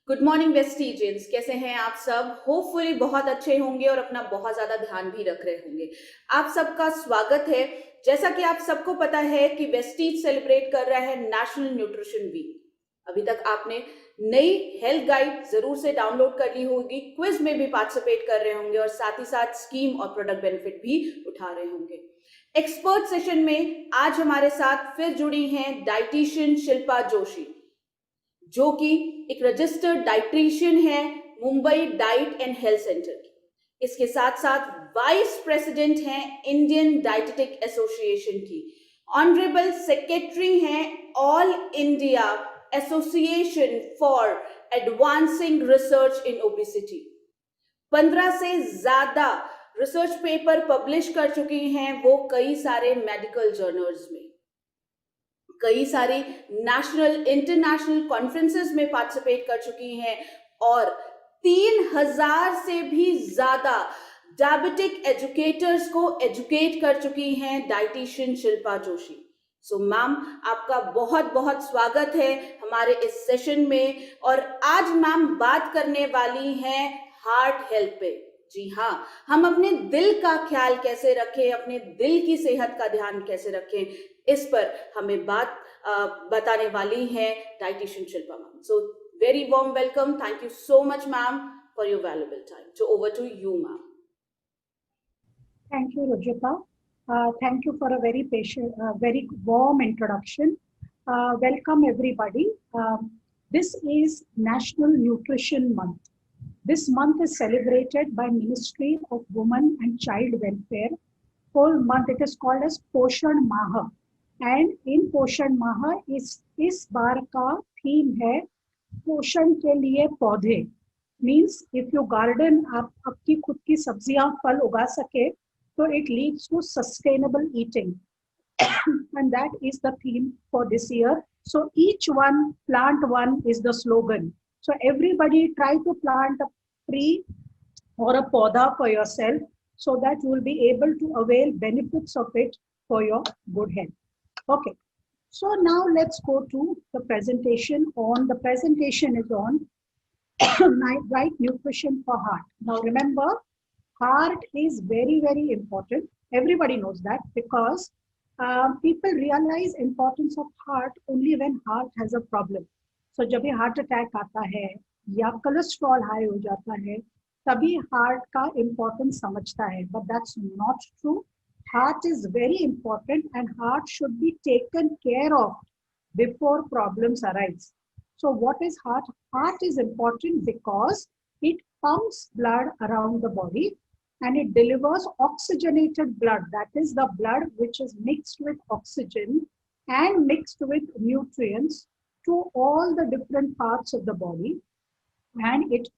Good morning वेस्टीजियंस, कैसे हैं आप सब? होपफुली बहुत अच्छे होंगे और अपना बहुत ज्यादा ध्यान भी रख रहे होंगे। आप सबका स्वागत है। जैसा कि आप सबको पता है कि वेस्टीज सेलिब्रेट कर रहा है नेशनल न्यूट्रिशन वीक। अभी तक आपने नई हेल्थ गाइड जरूर से डाउनलोड कर ली होगी, क्विज में भी पार्टिसिपेट कर रहे होंगे और साथ ही साथ स्कीम और प्रोडक्ट बेनिफिट भी उठा रहे होंगे। एक्सपर्ट सेशन में आज हमारे साथ फिर जुड़ी हैं डाइटिशियन शिल्पा जोशी, जो कि एक रजिस्टर्ड डाइट्रिशियन है Mumbai diet and health centre की। इसके साथ साथ वाइस प्रेसिडेंट हैं इंडियन डाइटेटिक एसोसिएशन की, ऑनरेबल सेक्रेटरी हैं all India association for advancing research in obesity. 15 से ज्यादा रिसर्च पेपर पब्लिश कर चुकी हैं वो कई सारे मेडिकल जर्नल्स में। कई सारी नेशनल इंटरनेशनल कॉन्फ्रेंसेस में पार्टिसिपेट कर चुकी हैं और 3000 से भी ज्यादा डायबिटिक एजुकेटर्स को एजुकेट कर चुकी हैं dietitian Shilpa Joshi. So ma'am, आपका बहुत बहुत स्वागत है हमारे इस सेशन में। और आज मैम बात करने वाली हैं हार्ट हेल्थ पे। जी हाँ, हम अपने दिल का ख्याल कैसे रखें, अपने दिल की सेहत का ध्यान कैसे रखें, इस पर हमें बात बताने वाली हैं dietitian Shilpa ma'am. So very warm welcome, thank you so much ma'am for your valuable time. So over to you ma'am. Thank you, Rajita. Thank you for a very patient, very warm introduction. Welcome, everybody. This is National Nutrition Month. This month is celebrated by Ministry of Women and Child Welfare. Whole month it is called as Poshan Maha. And in Poshan Maha, इस बार का theme है पोषण के लिए पौधे। Means if you garden, आप आपकी खुद की सब्जियां फल उगा सके so it leads to sustainable eating. And that is the theme for this year. So each one, plant one is the slogan. So everybody try to plant a tree or a poda for yourself so that you will be able to avail benefits of it for your good health. Okay. So now let's go to the presentation on, the presentation is on right nutrition for heart. Now remember, heart is very, very important. Everybody knows that because people realize importance of heart only when heart has a problem. So जब ये heart attack आता है या cholesterol high हो जाता है, तभी heart का importance समझता है. But that's not true. Heart is very important and heart should be taken care of before problems arise. So what is heart? Heart is important because it pumps blood around the body and it delivers oxygenated blood. That is the blood which is mixed with oxygen and mixed with nutrients to all the different parts of the body. And it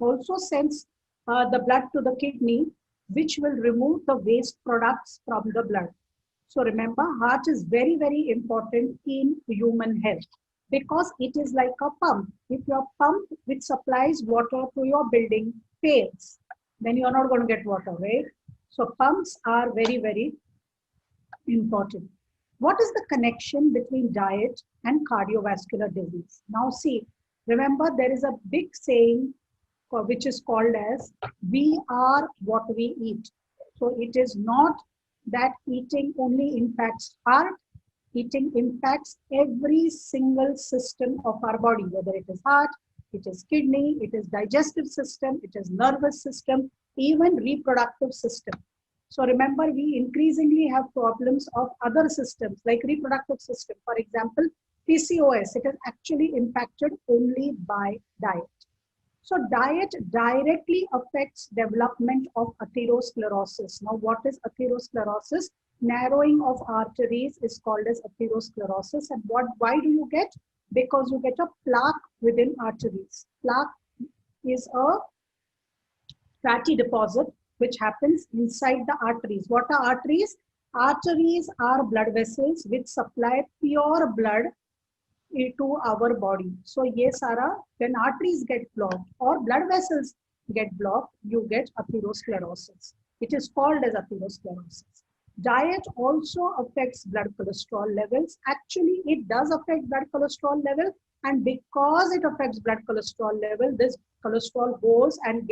also sends the blood to the kidney, which will remove the waste products from the blood. So remember, heart is very, very important in human health because it is like a pump. If your pump which supplies water to your building fails, then you're not going to get water, right? So pumps are very, very important. What is the connection between diet and cardiovascular disease? Now see, remember there is a big saying which is called as we are what we eat. So it is not that eating only impacts heart, eating impacts every single system of our body, whether it is heart, it is kidney, it is digestive system, it is nervous system, even reproductive system. So remember, we increasingly have problems of other systems like reproductive system. For example, PCOS, it is actually impacted only by diet. So diet directly affects development of atherosclerosis. Now, what is atherosclerosis? Narrowing of arteries is called as atherosclerosis. And why do you get? Because you get a plaque within arteries. Plaque is a fatty deposit which happens inside the arteries. What are arteries? Arteries are blood vessels which supply pure blood to our body. So ye sara, when arteries get blocked or blood vessels get blocked, you get atherosclerosis. It is called as atherosclerosis. Diet also affects blood cholesterol levels. Actually, it does affect blood cholesterol level, and because it affects blood cholesterol level, this cholesterol goes and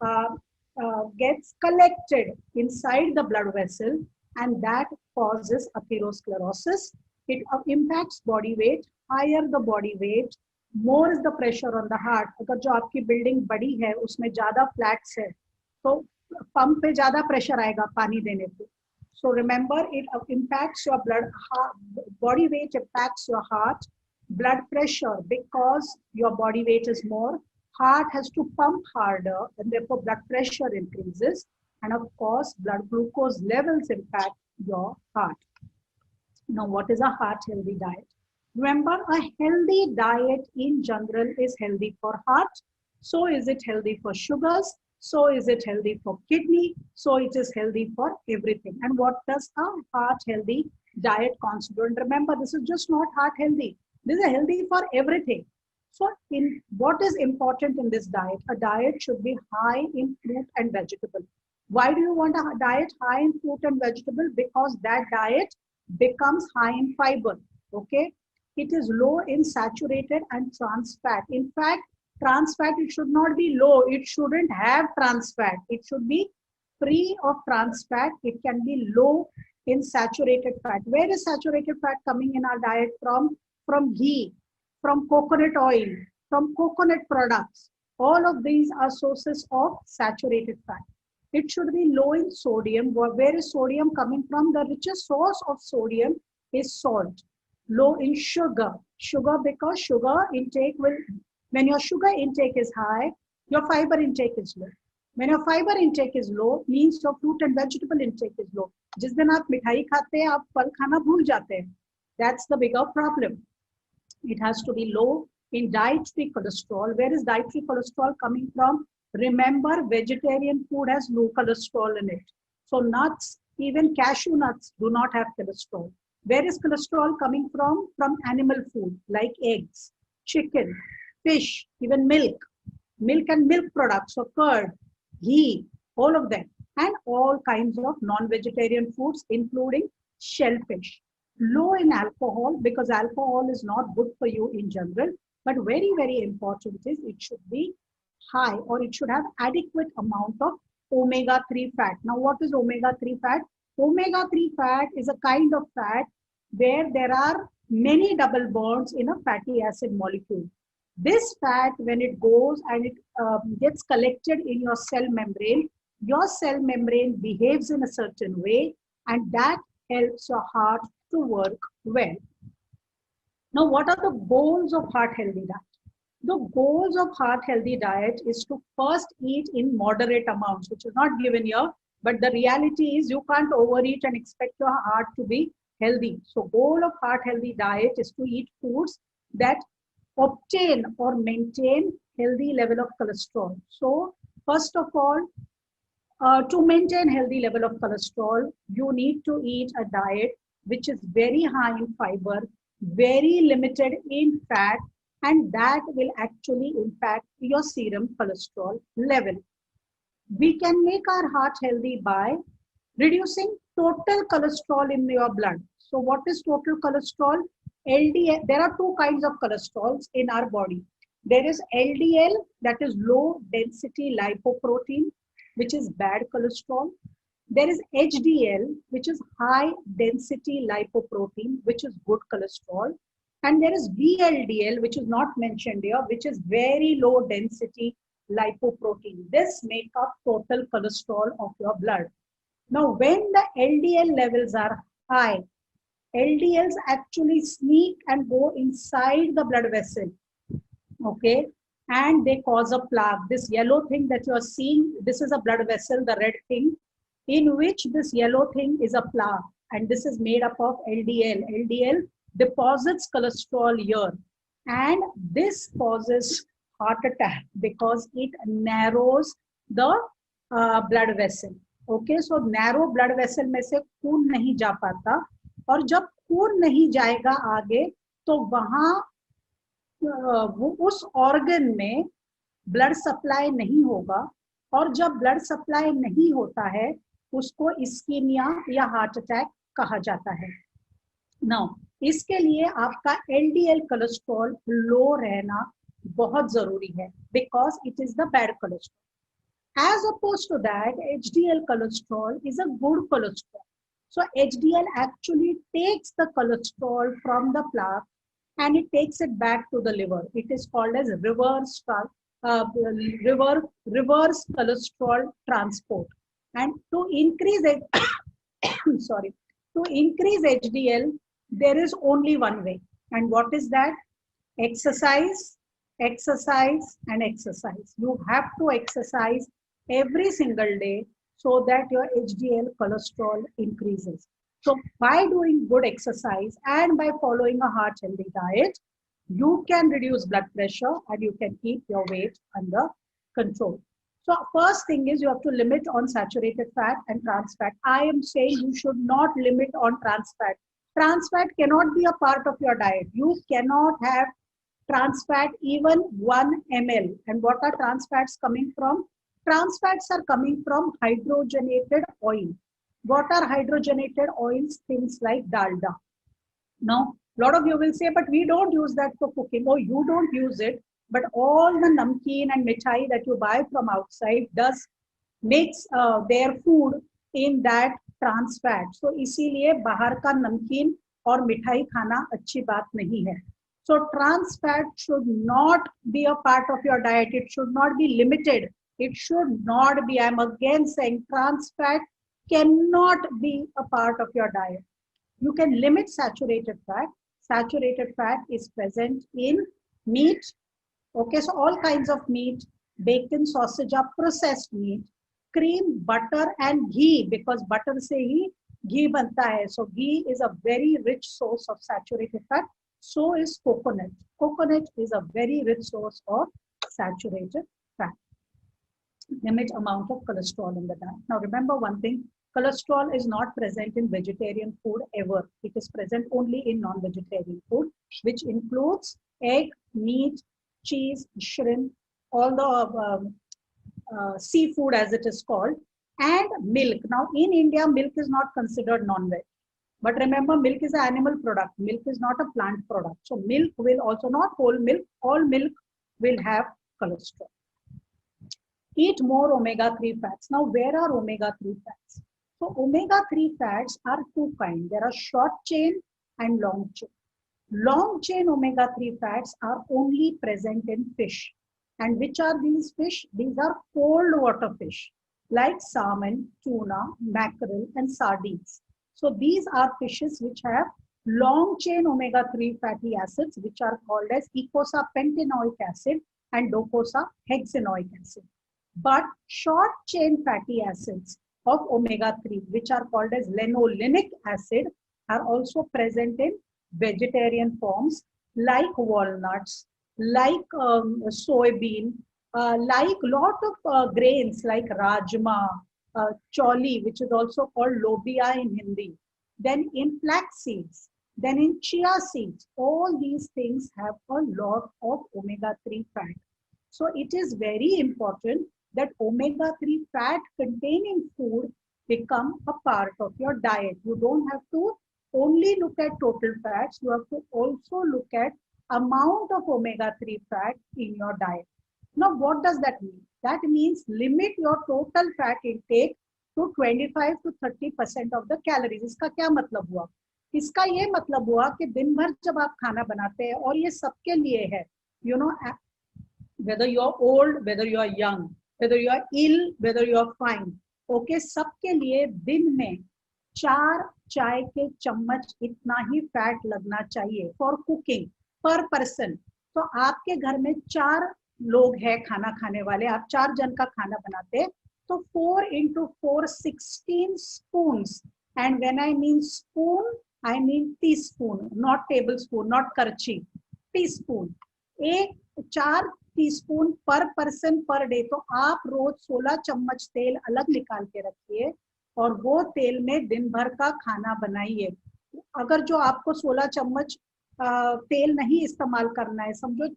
uh, gets collected inside the blood vessel, and that causes atherosclerosis. It impacts body weight. Higher the body weight, more is the pressure on the heart. अगर जो आपकी building बड़ी है उसमें ज्यादा flats है तो pump पे ज्यादा प्रेशर आएगा पानी देने पे. So remember, it impacts your body weight impacts your heart, blood pressure, because your body weight is more. Heart has to pump harder, and therefore blood pressure increases. And of course, blood glucose levels impact your heart. Now, what is a heart healthy diet? Remember, a healthy diet in general is healthy for heart. So is it healthy for sugars? So is it healthy for kidney? So it is healthy for everything. And what does a heart healthy diet constitute? And remember, this is just not heart healthy. This is healthy for everything. So in what is important in this diet? A diet should be high in fruit and vegetable. Why do you want a diet high in fruit and vegetable? Because that diet becomes high in fiber. Okay, it is low in saturated and trans fat. In fact, trans fat, it should not be low. It shouldn't have trans fat. It should be free of trans fat. It can be low in saturated fat. Where is saturated fat coming in our diet from? From ghee, from coconut oil, from coconut products. All of these are sources of saturated fat. It should be low in sodium. Where is sodium coming from? The richest source of sodium is salt. Low in sugar. Sugar, because sugar intake will, when your sugar intake is high, your fiber intake is low. When your fiber intake is low, means your fruit and vegetable intake is low. जिस दिन आप मिठाई खाते हैं, आप फल खाना भूल जाते हैं. That's the bigger problem. It has to be low in dietary cholesterol. Where is dietary cholesterol coming from? Remember, vegetarian food has low cholesterol in it. So nuts, even cashew nuts, do not have cholesterol. Where is cholesterol coming from? From animal food like eggs, chicken, fish, even milk and milk products, so curd, ghee, all of them, and all kinds of non-vegetarian foods, including shellfish. Low in alcohol, because alcohol is not good for you in general, but very, very important is it should be high, or it should have adequate amount of omega-3 fat. Now, what is omega-3 fat? Omega-3 fat is a kind of fat where there are many double bonds in a fatty acid molecule. This fat, when it goes and it gets collected in your cell membrane behaves in a certain way, and that helps your heart to work well. Now, what are the goals of heart healthy diet? The goals of heart healthy diet is to first eat in moderate amounts, which is not given here, but the reality is you can't overeat and expect your heart to be healthy. So goal of heart healthy diet is to eat foods that obtain or maintain healthy level of cholesterol. So first of all, to maintain healthy level of cholesterol, you need to eat a diet which is very high in fiber, very limited in fat, and that will actually impact your serum cholesterol level. We can make our heart healthy by reducing total cholesterol in your blood. So what is total cholesterol? LDL. There are two kinds of cholesterols in our body. There is LDL, that is low density lipoprotein, which is bad cholesterol. There is HDL, which is high density lipoprotein, which is good cholesterol. And there is VLDL, which is not mentioned here, which is very low density lipoprotein. This makes up total cholesterol of your blood. Now, when the LDL levels are high, LDLs actually sneak and go inside the blood vessel, okay? And they cause a plaque. This yellow thing that you are seeing, this is a blood vessel, the red thing, in which this yellow thing is a plaque. And this is made up of LDL. LDL deposits cholesterol here. And this causes heart attack because it narrows the blood vessel. Okay, so narrow blood vessel में से खून नहीं जा पाता, और जब खून नहीं जाएगा आगे तो वहां उस ऑर्गन में ब्लड सप्लाई नहीं होगा, और जब ब्लड सप्लाई नहीं होता है उसको इस्कीमिया या हार्ट अटैक कहा जाता है. नाउ इसके लिए आपका एलडीएल कोलेस्ट्रॉल लो रहना बहुत जरूरी है, because it is the bad cholesterol. As opposed to that, HDL cholesterol is a good cholesterol. So HDL actually takes the cholesterol from the plaque and it takes it back to the liver. It is called as reverse cholesterol transport. And to increase it, sorry, to increase HDL, there is only one way. And what is that? Exercise, exercise, and exercise. You have to exercise every single day so that your HDL cholesterol increases. So by doing good exercise and by following a heart healthy diet, you can reduce blood pressure and you can keep your weight under control. So first thing is you have to limit on saturated fat and trans fat. I am saying you should not limit on trans fat. Trans fat cannot be a part of your diet. You cannot have trans fat even 1 ml. And what are trans fats coming from? Trans fats are coming from hydrogenated oil. What are hydrogenated oils? Things like dalda. Now, a lot of you will say, but we don't use that for cooking. Oh, you don't use it, but all the namkeen and mithai that you buy from outside does makes their food in that trans fat. So इसीलिए बाहर का नमकीन और मिठाई खाना अच्छी बात नहीं है. So trans fat should not be a part of your diet. It should not be limited. It should not be. I'm again saying trans fat cannot be a part of your diet. You can limit saturated fat. Saturated fat is present in meat. Okay, so all kinds of meat, bacon, sausage are processed meat, cream, butter, and ghee, because butter se hi ghee banta hai. So ghee is a very rich source of saturated fat. So is coconut. Coconut is a very rich source of saturated fat. Limit amount of cholesterol in the diet. Now remember one thing, cholesterol is not present in vegetarian food ever. It is present only in non-vegetarian food, which includes egg, meat, cheese, shrimp, all the seafood as it is called, and milk. Now in India, milk is not considered non-veg. But remember, milk is an animal product. Milk is not a plant product. So milk will also, not whole milk, all milk will have cholesterol. Eat more omega-3 fats. Now, where are omega-3 fats? So, omega-3 fats are two kinds. There are short chain and long chain. Long chain omega-3 fats are only present in fish. And which are these fish? These are cold water fish like salmon, tuna, mackerel, and sardines. So, these are fishes which have long chain omega-3 fatty acids, which are called as eicosapentaenoic acid and docosahexaenoic acid. But short chain fatty acids of omega-3, which are called as linolenic acid, are also present in vegetarian forms like walnuts, like soybean, like lot of grains like rajma, choli, which is also called lobia in Hindi, then in flax seeds, then in chia seeds. All these things have a lot of omega-3 fat. So it is very important that omega-3 fat containing food become a part of your diet. You don't have to only look at total fats, you have to also look at amount of omega-3 fat in your diet. Now, what does that mean? That means limit your total fat intake to 25 to 30% of the calories. इसका क्या मतलब हुआ? इसका ये मतलब हुआ कि दिन भर जब आप खाना बनाते हैं, और ये सबके लिए है, you know, whether you are old, whether you are young, whether you are ill, whether you are fine, okay, सबके लिए दिन में 4 चाय के चम्मच इतना ही फैट लगना चाहिए फॉर कुकिंग पर पर्सन. तो आपके घर में 4 लोग हैं खाना खाने वाले, आप 4 जन का खाना बनाते हैं, तो 4 into 4 16 spoons. And when I mean spoon, I mean teaspoon, not tablespoon, not करछी, teaspoon. 4 टीस्पून पर पर्सन पर डे. तो आप रोज 16 चम्मच तेल अलग निकाल के रखिए और वो तेल में दिन भर का खाना बनाइए. अगर जो आपको 16 चम्मच तेल नहीं इस्तेमाल करना है, समझो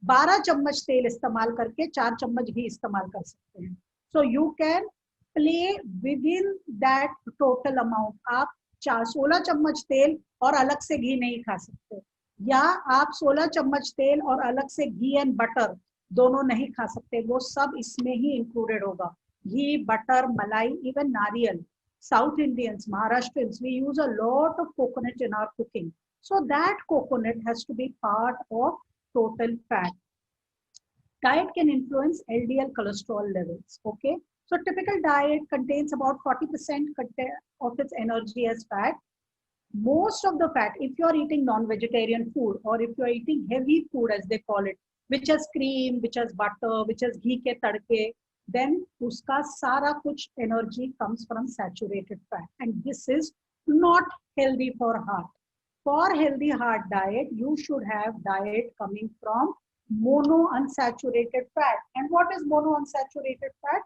12 चम्मच तेल इस्तेमाल करके 4 चम्मच भी इस्तेमाल कर सकते हैं. So you can play with in that total amount. आप 16 चम्मच तेल और अलग से घी नहीं खा सकते, या आप 16 चम्मच तेल और अलग से घी एंड बटर दोनों नहीं खा सकते, वो सब इसमें ही इंक्लूडेड होगा। घी, बटर, मलाई, इवन नारियल। South Indians, Maharashtrians, we use a lot of coconut in our cooking. So that coconut has to be part of total fat. Diet can influence LDL cholesterol levels. Okay. So typical diet contains about 40% of its energy as fat. Most of the fat, if you are eating non-vegetarian food or if you are eating heavy food as they call it, which has cream, which has butter, which has ghee ke tadke, then uska sara kuch energy comes from saturated fat, and this is not healthy for heart. For healthy heart diet, you should have diet coming from mono unsaturated fat. And what is mono unsaturated fat?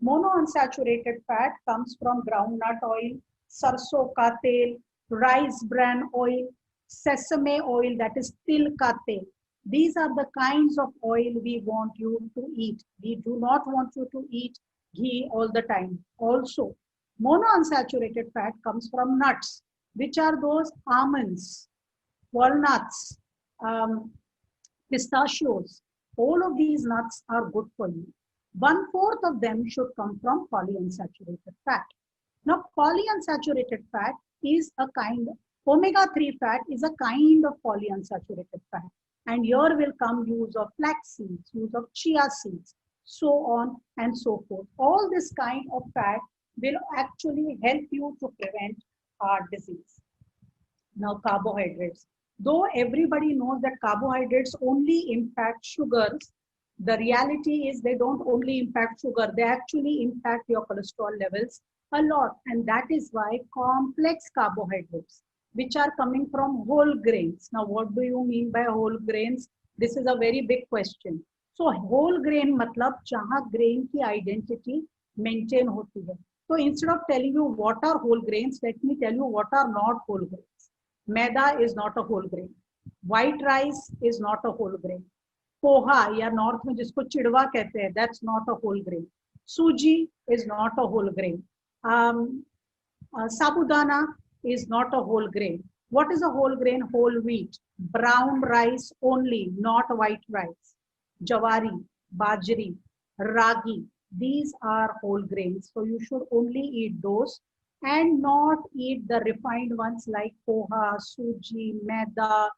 Mono unsaturated fat comes from groundnut oil, sarson ka tel, rice bran oil, sesame oil, that is til ka tel. These are the kinds of oil we want you to eat. We do not want you to eat ghee all the time. Also, monounsaturated fat comes from nuts, which are those almonds, walnuts, pistachios. All of these nuts are good for you. 1/4 of them should come from polyunsaturated fat. Now, polyunsaturated fat is a kind of, omega-3 fat is a kind of polyunsaturated fat. And here will come use of flax seeds, use of chia seeds, so on and so forth. All this kind of fat will actually help you to prevent heart disease. Now, carbohydrates. Though everybody knows that carbohydrates only impact sugars, the reality is they don't only impact sugar, they actually impact your cholesterol levels a lot. And that is why complex carbohydrates, which are coming from whole grains. Now, what do you mean by whole grains? This is a very big question. So, whole grain matlab jahan grain ki identity maintain hoti hai. So, instead of telling you what are whole grains, let me tell you what are not whole grains. Maida is not a whole grain. White rice is not a whole grain. Poha, या north में जिसको चिड़वा कहते हैं, that's not a whole grain. Suji is not a whole grain. Sabudana is not a whole grain. What is a whole grain? Whole wheat. Brown rice only, not white rice. Jawari, bajri, ragi, these are whole grains. So you should only eat those and not eat the refined ones like poha, suji, maida,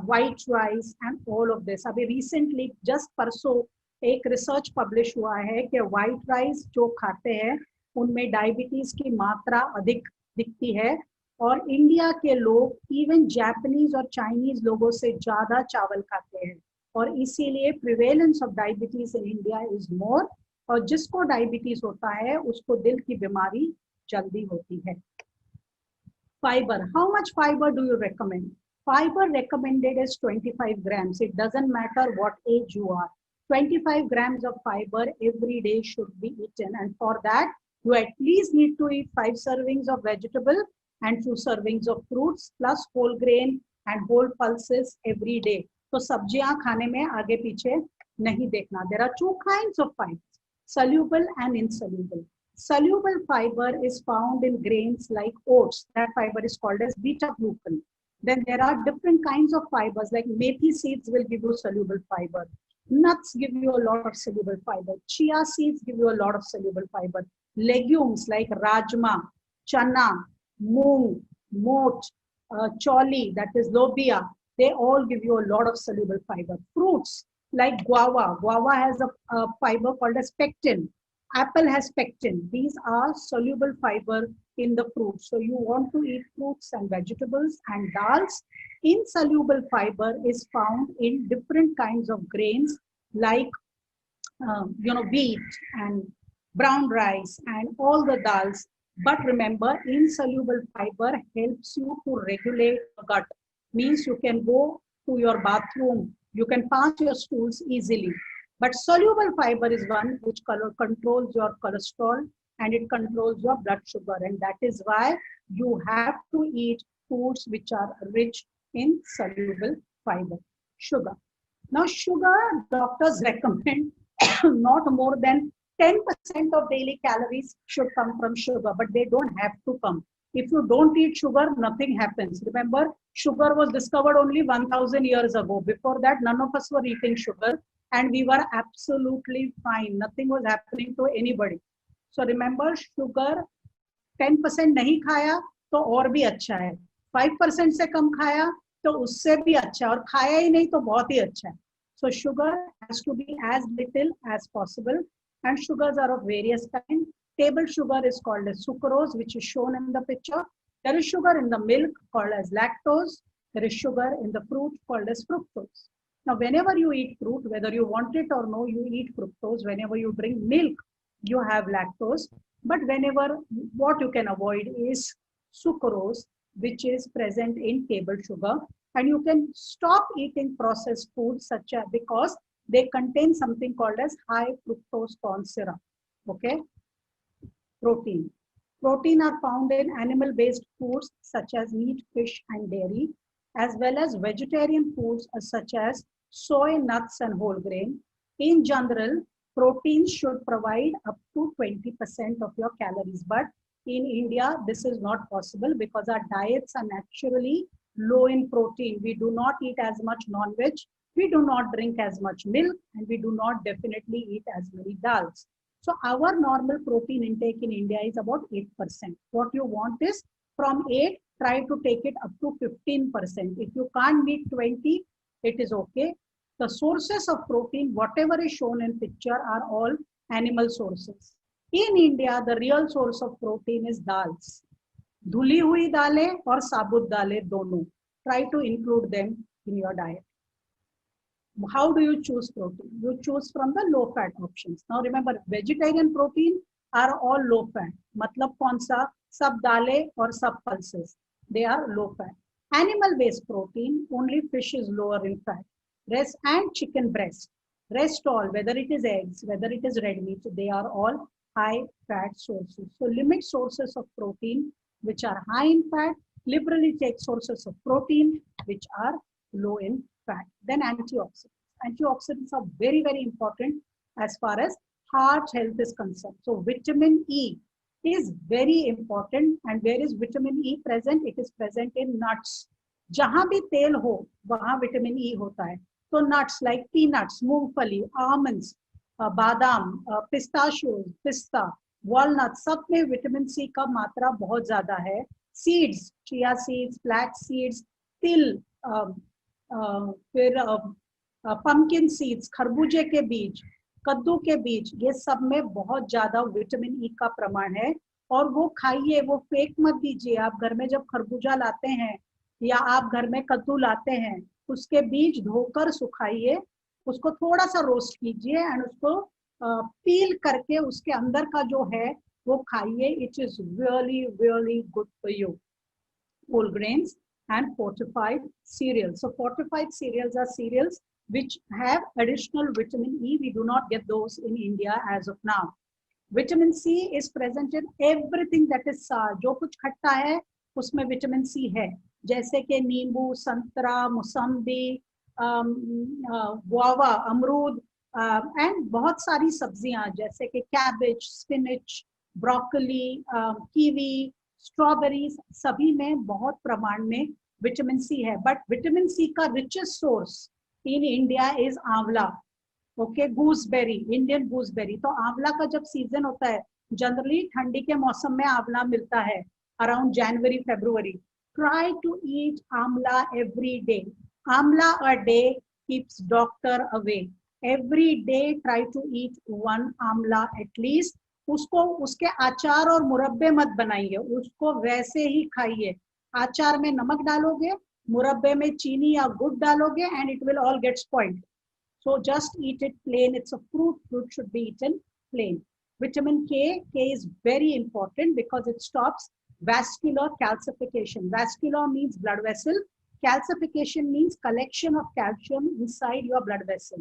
white rice and all of this. अभी recently just परसों एक research publish हुआ है कि white rice जो खाते हैं उनमें डायबिटीज की मात्रा अधिक दिखती है, और इंडिया के लोग इवन जापानीज और चाइनीज लोगों से ज्यादा चावल खाते हैं, और इसीलिए prevalence of diabetes in India is more, और जिसको डायबिटीज होता है उसको दिल की बीमारी जल्दी होती है. Fiber, how much fiber do you recommend? Fiber recommended is 25 grams. It doesn't matter what age you are. 25 grams of fiber every day should be eaten, and for that you at least need to eat 5 servings of vegetable and 2 servings of fruits plus whole grain and whole pulses every day. तो सब्जियां खाने में आगे पीछे नहीं देखना. There are 2 kinds of fibers, soluble and insoluble. Soluble fiber is found in grains like oats. That fiber is called as beta glucan. Then there are different kinds of fibers, like methi seeds will give you soluble fiber. Nuts give you a lot of soluble fiber. Chia seeds give you a lot of soluble fiber. Legumes like rajma, chana, moong, moat, choli, that is lobia, they all give you a lot of soluble fiber. Fruits like guava. Guava has a fiber called as pectin. Apple has pectin. These are soluble fiber in the fruits. So you want to eat fruits and vegetables and dals. Insoluble fiber is found in different kinds of grains like wheat and brown rice and all the dals. But remember, insoluble fiber helps you to regulate the gut. Means you can go to your bathroom, you can pass your stools easily. But soluble fiber is one which controls your cholesterol and it controls your blood sugar. And that is why you have to eat foods which are rich in soluble fiber. Sugar. Now, sugar, doctors recommend not more than 10% of daily calories should come from sugar, but they don't have to come. If you don't eat sugar, nothing happens. Remember, sugar was discovered only 1000 years ago. Before that, none of us were eating sugar and we were absolutely fine. Nothing was happening to anybody. So remember, sugar 10% नहीं खाया तो और भी अच्छा है, 5% से कम खाया तो उससे भी अच्छा है, और खाया ही नहीं तो बहुत ही अच्छा है. So sugar has to be as little as possible, and sugars are of various kinds. Table sugar is called as sucrose, which is shown in the picture. There is sugar in the milk called as lactose. There is sugar in the fruit called as fructose. Now, whenever you eat fruit, whether you want it or no, you eat fructose. Whenever you drink milk, you have lactose. But whenever, what you can avoid is sucrose, which is present in table sugar. And you can stop eating processed foods such as, because they contain something called as high fructose corn syrup. Okay. Protein. Protein are found in animal-based foods such as meat, fish, and dairy, as well as vegetarian foods such as soy, nuts, and whole grain. In general, protein should provide up to 20% of your calories. But in India, this is not possible because our diets are naturally low in protein. We do not eat as much non-veg, we do not drink as much milk, and we do not definitely eat as many dals. So our normal protein intake in India is about 8%. What you want is from 8, try to take it up to 15%. If you can't meet 20, it is okay. The sources of protein, whatever is shown in picture, are all animal sources. In India, the real source of protein is dals. धुली हुई दालें और साबुत दालें दोनों. Try to include them in your diet. How do you choose protein? You choose from the low fat options. Now remember, vegetarian protein are all low fat. मतलब कौन सा? सब दालें और सब pulses. They are low fat. Animal based protein, only fish is lower in fat. Rest and chicken breast. Rest all, whether it is eggs, whether it is red meat, they are all high fat sources. So limit sources of protein which are high in fat, liberally take sources of protein which are low in fat. Then antioxidants. Antioxidants are very, very important as far as heart health is concerned. So vitamin E is very important. And where is vitamin E present? It is present in nuts. जहां भी तेल हो वहां vitamin E होता है. तो nuts like peanuts, मूंगफली, almonds, बादाम, पिस्ताशियोज, पिस्ता, वॉलनट, सब में विटामिन सी का मात्रा बहुत ज्यादा है. Seeds, chia seeds, flax seeds, तिल, फिर पंपकिन सीड्स, खरबूजे के बीज, कद्दू के बीज, ये सब में बहुत ज्यादा विटामिन ई का प्रमाण है. और वो खाइए, वो फेंक मत दीजिए. आप घर में जब खरबूजा लाते हैं या आप घर में कद्दू लाते हैं, उसके बीज धोकर सुखाइए, उसको थोड़ा सा रोस्ट कीजिए एंड उसको पील करके उसके अंदर का जो है वो खाइए. It is really really good for you. Whole grains and fortified cereals. So fortified cereals are cereals which have additional vitamin E. We do not get those in India as of now. Vitamin C is present in everything that is sour. जो कुछ खट्टा है उसमें vitamin C है, जैसे कि नींबू, संतरा, मौसम्बी, गुआवा, अमरूद, एंड बहुत सारी सब्जियां जैसे कि cabbage, spinach, broccoli, kiwi, strawberries, सभी में बहुत प्रमाण में विटामिन सी है. बट विटामिन सी का richest source in India is amla. Okay, gooseberry, Indian gooseberry. तो आंवला का जब सीजन होता है, जनरली ठंडी के मौसम में आंवला मिलता है around January February. Try to eat amla every day. Amla a day keeps doctor away. Every day try to eat one amla at least. उसको उसके अचार और मुरब्बे मत बनाइए, उसको वैसे ही खाइए. अचार में नमक डालोगे, मुरब्बे में चीनी या गुड़ डालोगे and it will all get spoiled. So just eat it plain. It's a fruit. Fruit should be eaten plain. Vitamin K is very important because it stops vascular calcification. Vascular means blood vessel. Calcification means collection of calcium inside your blood vessel.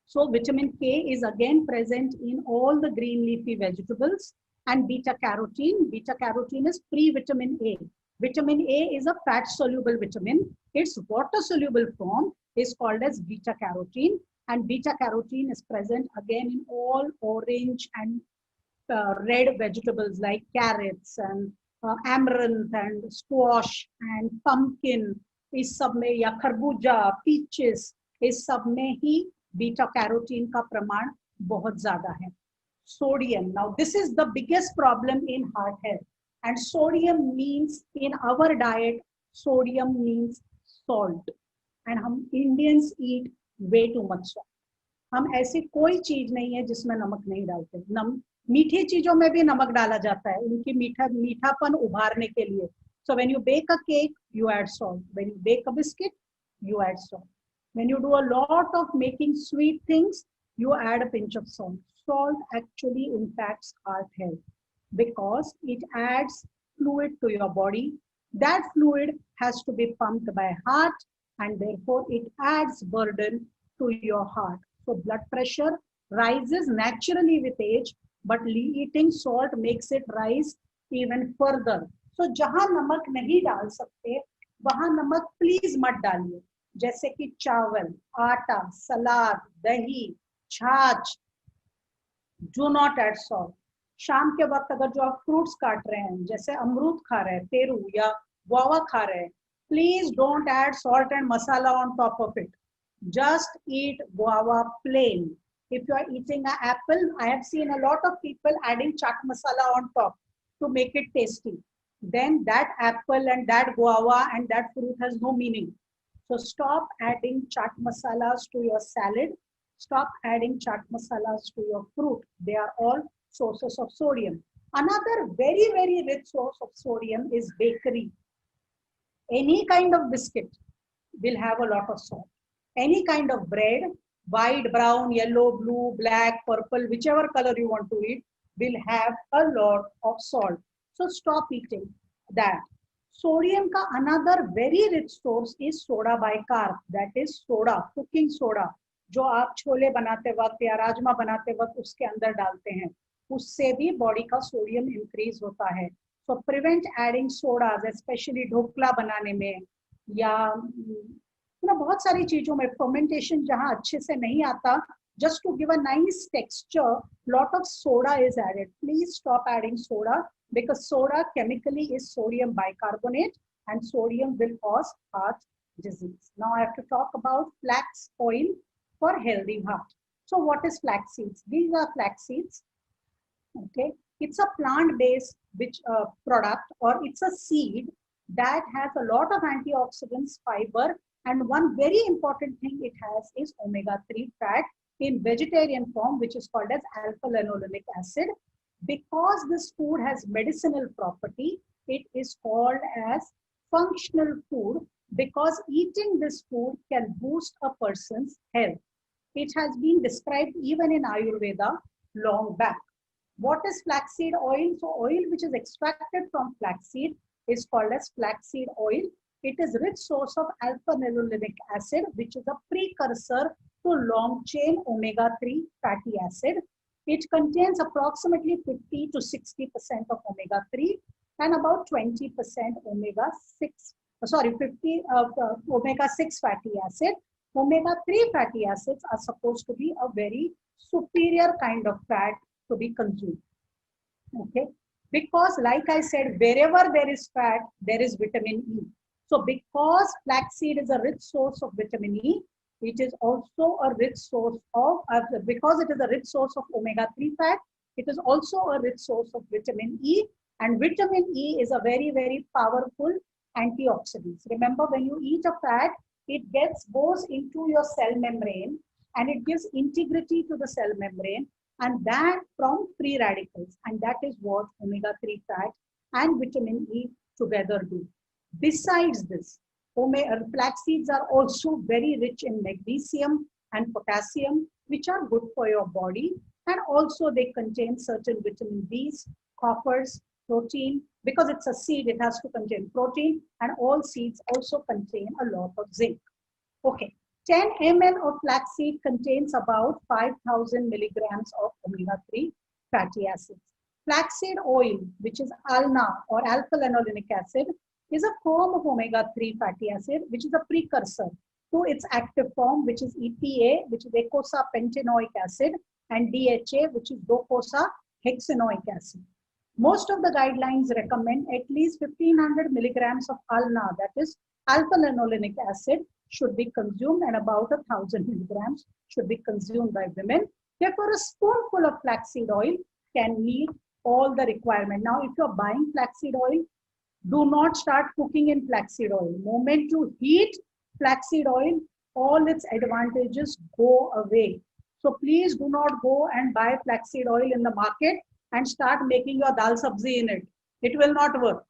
So vitamin K is again present in all the green leafy vegetables. And beta carotene. Beta carotene is pre-vitamin A. Vitamin A is a fat soluble vitamin. Its water soluble form is called as beta carotene. And beta carotene is present again in all orange and red vegetables like carrots and amaranth and squash and pumpkin, इस सब में, या खरबूजा, peaches, इस सब में ही beta carotene का प्रमाण बहुत ज्यादा है. Sodium, now this is the biggest problem in heart health, and sodium means in our diet, sodium means salt, and हम Indians eat way too much salt. हम ऐसी कोई चीज नहीं है जिसमें नमक नहीं डालते. मीठी चीजों में भी नमक डाला जाता है उनकी मीठापन उभारने के लिए. So when you bake a cake, you add salt. When you bake a biscuit, you add salt. When you do a lot of making sweet things, you add a pinch of salt. Salt actually impacts heart health because it adds fluid to your body. That fluid has to be pumped by heart, and therefore it adds burden to your heart. So blood pressure rises naturally with age, but eating salt makes it rise even further. So जहां नमक नहीं डाल सकते वहां नमक please मत डालिए, जैसे कि चावल, आटा, सलाद, दही, छाछ. Do not add salt. शाम के वक्त अगर जो आप फ्रूट्स काट रहे हैं, जैसे अमरूद खा रहे हैं, पेरू या गुआवा खा रहे हैं, please don't add salt and masala on top of it. Just eat guava plain. If you are eating an apple, I have seen a lot of people adding chaat masala on top to make it tasty. Then that apple and that guava and that fruit has no meaning. So stop adding chaat masalas to your salad. Stop adding chaat masalas to your fruit. They are all sources of sodium. Another very, very rich source of sodium is bakery. Any kind of biscuit will have a lot of salt. Any kind of bread, white, brown, yellow, blue, black, purple, whichever color you want to eat, will have a lot of salt. So stop eating that. Sodium ka another very rich source is soda bicarb. That is soda, cooking soda. जो आप छोले बनाते वक्त या राजमा बनाते वक्त उसके अंदर डालते हैं, उससे भी बॉडी का सोडियम इंक्रीज होता है. So prevent adding sodas, especially dhokla बनाने में या बहुत सारी चीजों में fermentation जहां अच्छे से नहीं आता, just to give a nice texture, lot of soda is added. Please stop adding soda because soda chemically is sodium bicarbonate and sodium will cause heart disease. Now I have to talk about flax oil for healthy heart. So what is flax seeds? These are flax seeds. Okay, it's a plant-based product, or it's a seed that has a lot of antioxidants, fiber, and one very important thing it has is omega-3 fat in vegetarian form, which is called as alpha-linolenic acid. Because this food has medicinal property, it is called as functional food because eating this food can boost a person's health. It has been described even in Ayurveda long back. What is flaxseed oil? So oil which is extracted from flaxseed is called as flaxseed oil. It is rich source of alpha-linolenic acid, which is a precursor to long-chain omega-3 fatty acid. It contains approximately 50 to 60% of omega-3 and about 20% omega-6. Sorry, 50 omega-6 fatty acid. Omega-3 fatty acids are supposed to be a very superior kind of fat to be consumed. Okay, because like I said, wherever there is fat, there is vitamin E. So because flaxseed is a rich source of vitamin E, it is also a rich source of, because it is a rich source of omega-3 fat, it is also a rich source of vitamin E. And vitamin E is a very, very powerful antioxidant. Remember, when you eat a fat, it goes into your cell membrane and it gives integrity to the cell membrane, and that from free radicals. And that is what omega-3 fat and vitamin E together do. Besides this, flax seeds are also very rich in magnesium and potassium, which are good for your body. And also they contain certain vitamin Bs, coppers, protein. Because it's a seed, it has to contain protein, and all seeds also contain a lot of zinc. Okay, 10 ml of flaxseed contains about 5,000 milligrams of omega-3 fatty acids. Flaxseed oil, which is ALNA or alpha-linolenic acid, is a form of omega-3 fatty acid, which is a precursor to its active form, which is EPA, which is eicosapentaenoic acid, and DHA, which is docosahexaenoic acid. Most of the guidelines recommend at least 1500 milligrams of ALNA, that is alpha-linolenic acid, should be consumed, and about 1000 milligrams should be consumed by women. Therefore, a spoonful of flaxseed oil can meet all the requirement. Now, if you're buying flaxseed oil, do not start cooking in flaxseed oil. Moment you heat flaxseed oil, all its advantages go away. So please do not go and buy flaxseed oil in the market and start making your dal sabzi in it. It will not work.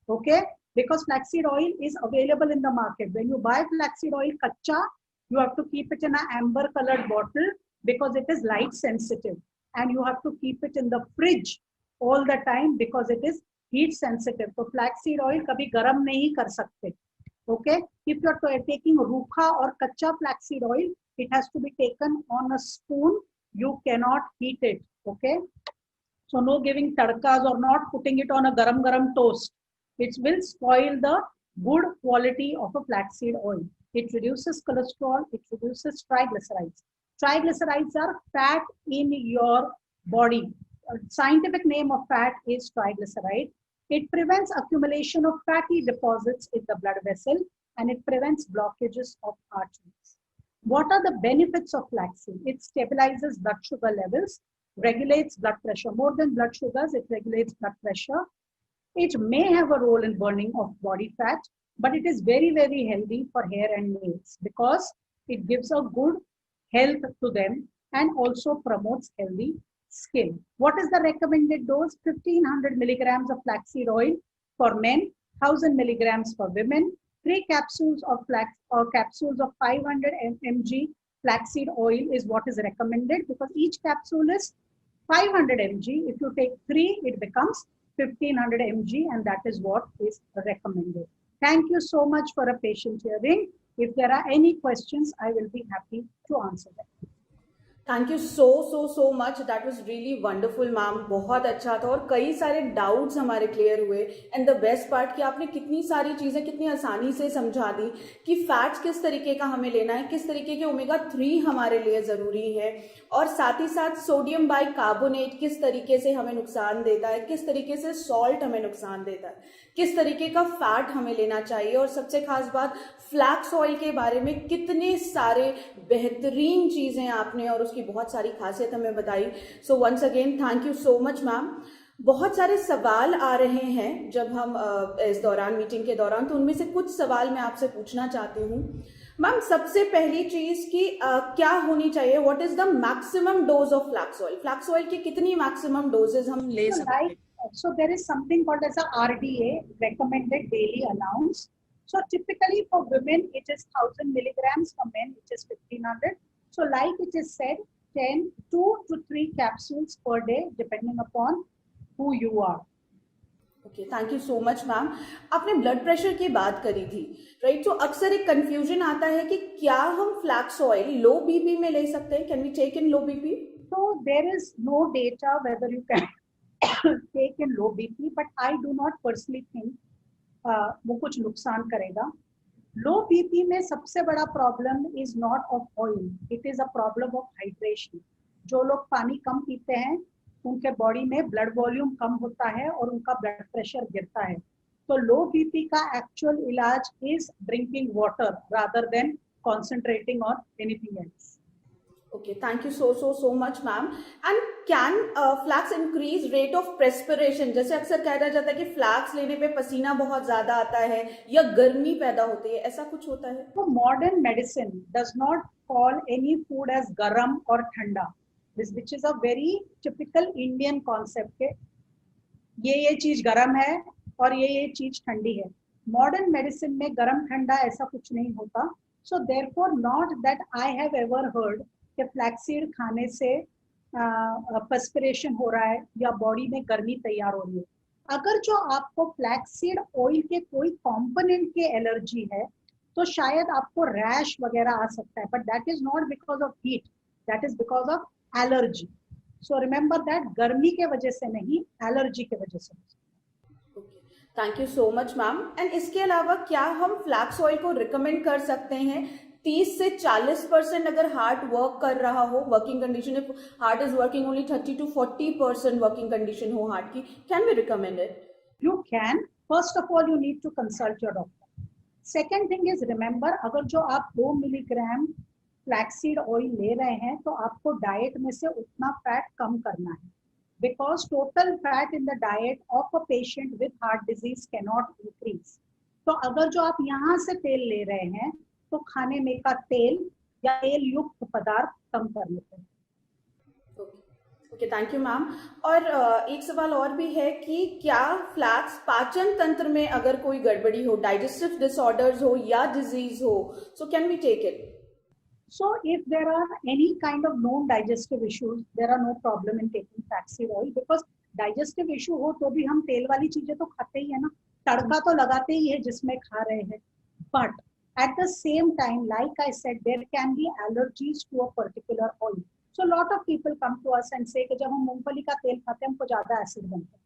Okay? Because flaxseed oil is available in the market. When you buy flaxseed oil kacha, you have to keep it in an amber colored bottle because it is light sensitive. And you have to keep it in the fridge all the time because it is heat sensitive. So flaxseed oil kabhi garam nahi kar sakte. Okay, if you're taking rukha or kacha flaxseed oil, it has to be taken on a spoon. You cannot heat it. Okay, so no giving tadkas or not putting it on a garam toast. It will spoil the good quality of a flaxseed oil. It reduces cholesterol. It reduces triglycerides. Triglycerides are fat in your body. Scientific name of fat is triglyceride. It prevents accumulation of fatty deposits in the blood vessel, and it prevents blockages of arteries. What are the benefits of flaxseed? It stabilizes blood sugar levels, regulates blood pressure. More than blood sugars, it regulates blood pressure. It may have a role in burning of body fat, but it is very, very healthy for hair and nails because it gives a good health to them and also promotes healthy skin. What is the recommended dose? 1500 milligrams of flaxseed oil for men, 1000 milligrams for women, 3 capsules of capsules of 500 mg flaxseed oil is what is recommended because each capsule is 500 mg. If you take 3, it becomes 1500 mg, and that is what is recommended. Thank you so much for a patient hearing. If there are any questions, I will be happy to answer them. Thank you so much, that was really wonderful ma'am, बहुत अच्छा था और कई सारे doubts हमारे clear हुए। And the best part कि आपने कितनी सारी चीज़ें कितनी आसानी से समझा दी कि फैट्स किस तरीके का हमें लेना है, किस तरीके के ओमेगा 3 हमारे लिए ज़रूरी है, और साथ ही साथ सोडियम बाइकार्बोनेट किस तरीके से हमें नुकसान देता है, किस तरीके से सॉल्ट हमें नुकसान देता है, किस तरीके का फैट हमें लेना चाहिए, और सबसे खास बात फ्लैक्स ऑयल के बारे में कितने सारे बेहतरीन चीज़ें आपने और उसकी बहुत सारी खासियत हमें बताई। So once again thank you so much ma'am. बहुत सारे सवाल आ रहे हैं जब हम इस दौरान मीटिंग के दौरान, तो उनमें से कुछ सवाल मैं आपसे पूछना चाहती हूँ। मैम, सबसे पहली चीज की क्या होनी चाहिए, what is the maximum dose of flax oil? Flax oil की कितनी मैक्सिमम डोजेज हम ले सकते हैं? So there is something called as a RDA, recommended daily allowance. So typically for women it is 1000 milligrams, for men it is 1500. So like it is said, 2 to 3 capsules per day depending upon who you are. Okay, thank you so much ma'am. आपने blood pressure की बात करी थी, right? तो अक्सर एक confusion आता है कि क्या हम फ्लैक्स ऑयल लो बीपी में ले सकते हैं? Can we take in low BP? So there is no data whether you can take in low BP, but I do not personally think वो कुछ नुकसान करेगा। लो बीपी में सबसे बड़ा problem is not of oil, it is a problem of hydration. जो लोग पानी कम पीते हैं उनके बॉडी में ब्लड वॉल्यूम कम होता है और उनका ब्लड प्रेशर गिरता है। तो लो बीपी का एक्चुअल इलाज is drinking water rather than concentrating on anything else. Okay, thank you so much ma'am. And can flax increase rate of perspiration? जैसे अक्सर कहा जाता है कि फ्लैक्स लेने पे पसीना बहुत ज्यादा आता है या गर्मी पैदा होती है, ऐसा कुछ होता है? तो modern medicine does not call any food as गरम और ठंडा, which is a very typical Indian concept के ये चीज गरम है और ये चीज ठंडी है। मॉडर्न मेडिसिन में गरम ठंडा ऐसा कुछ नहीं होता। So therefore not that I have ever heard कि फ्लैक्सीड खाने से पर्सपिरेशन हो रहा है या बॉडी में गर्मी तैयार हो रही है। अगर जो आपको फ्लैक्सीड ऑयल के कोई कंपोनेंट के एलर्जी है तो शायद आपको रैश वगैरह आ सकता है, but that is not because of heat, that is because of allergy. So remember that गर्मी के वजह से नहीं, एलर्जी के वजह से। Thank you so much ma'am. And इसके अलावा क्या हम फ्लैक्स ऑयल को रिकमेंड कर सकते हैं 30 से 40% अगर हार्ट वर्क कर रहा हो, working condition, if heart is working only 30 to 40% working condition हो हार्ट की, can we recommend it? You can. First of all, you need to consult your doctor. Second thing is, remember, अगर जो आप 2 milligram flaxseed oil ले रहे हैं तो आपको डाइट में से उतना फैट कम करना है, because total fat in the diet of a patient with heart disease can not increase. तो अगर जो आप यहाँ से तेल ले रहे हैं तो खाने में का तेल या तेल युक्त पदार्थ कम करने हैं. Okay, thank you ma'am. और एक सवाल और भी है कि क्या फ्लैक्स पाचन तंत्र में अगर कोई गड़बड़ी हो, डाइजेस्टिव डिसऑर्डर्स हो या डिजीज हो, so can we take it? So if there are any kind of known digestive issues, there are no problem in taking flaxseed oil, because digestive issue हो तो भी हम तेल वाली चीजें तो खाते ही है ना, तड़का तो लगाते ही है जिसमें खा रहे हैं. But at the same time, like I said, there can be allergies to a particular oil. So a lot of people come to us and say कि जब हम मूंगफली का तेल खाते हैं हमको ज्यादा एसिड बनता है,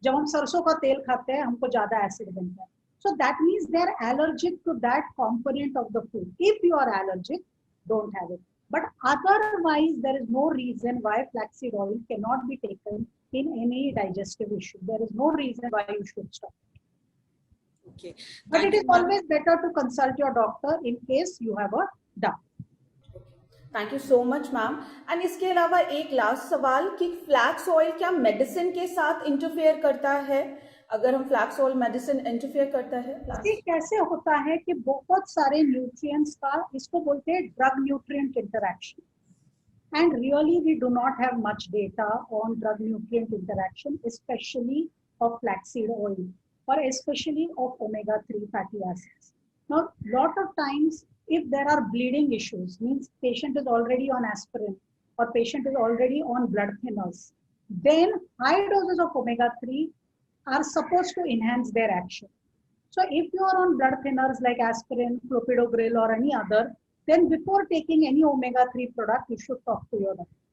जब हम सरसों का तेल खाते हैं हमको ज्यादा एसिड बनता है. So that means they are allergic to that component of the food. If you are allergic, don't have it. But otherwise, there is no reason why flaxseed oil cannot be taken in any digestive issue. There is no reason why you should stop. Okay. But it is always better to consult your doctor in case you have a doubt. Thank you so much ma'am. And इसके अलावा एक last सवाल कि flax oil क्या medicine के साथ interfere करता है? अगर हम फ्लैक्स ऑयल मेडिसिन इंटरफेयर करता है? ये कैसे होता है कि बहुत सारे न्यूट्रिएंट्स का, इसको बोलते हैं drug nutrient interaction, and really we do not have much data on drug nutrient interaction, specially of flaxseed oil और specially of omega 3 fatty acids. Now lot of times if there are bleeding issues, means patient is already on aspirin or patient is already on blood thinners, then high doses of omega 3 are supposed to enhance their action. So if you are on blood thinners like aspirin, clopidogrel or any other, then before taking any omega 3 product, you should talk to your doctor.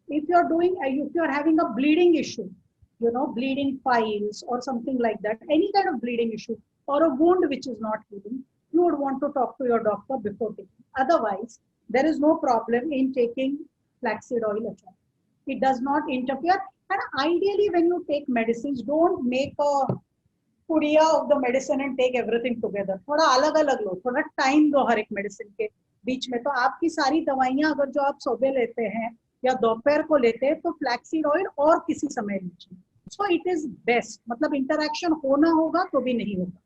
If you are having a bleeding issue, bleeding piles or something like that, any kind of bleeding issue or a wound which is not healing, you would want to talk to your doctor before taking. Otherwise, there is no problem in taking flaxseed oil at all. It does not interfere. And ideally, when you take medicines, don't make a pudiya of the medicine and take everything together. थोड़ा अलग अलग लो, थोड़ा time दो हर एक medicine के बीच में. तो आपकी सारी दवाइयां अगर जो आप सुबह लेते हैं या दोपहर को लेते हैं तो फ्लैक्सीड ऑयल और किसी समय लीजिए. So it is best. मतलब इंटरैक्शन होना होगा तो भी नहीं होगा.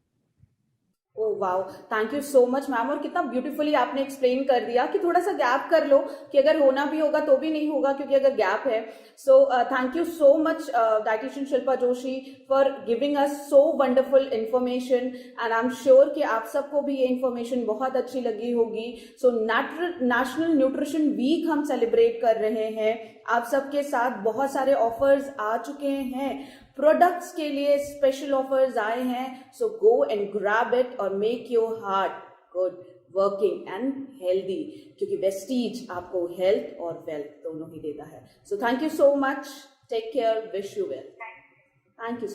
Oh wow, thank you so much ma'am. और कितना ब्यूटीफुली आपने एक्सप्लेन कर दिया कि थोड़ा सा गैप कर लो, कि अगर होना भी होगा तो भी नहीं होगा क्योंकि अगर गैप है. So thank you so much dietitian Shilpa Joshi for giving us so wonderful information, and I am sure कि आप सबको भी ये इन्फॉर्मेशन बहुत अच्छी लगी होगी. सो नेशनल न्यूट्रिशन वीक हम सेलिब्रेट कर रहे हैं. आप सबके साथ बहुत सारे ऑफर्स आ चुके हैं, प्रोडक्ट्स के लिए स्पेशल ऑफर्स आए हैं. So go and grab it और make your heart good, working and healthy, क्योंकि वेस्टीज आपको हेल्थ और वेल्थ दोनों ही देता है. So thank you so much. Take care. Wish you well. Thank you.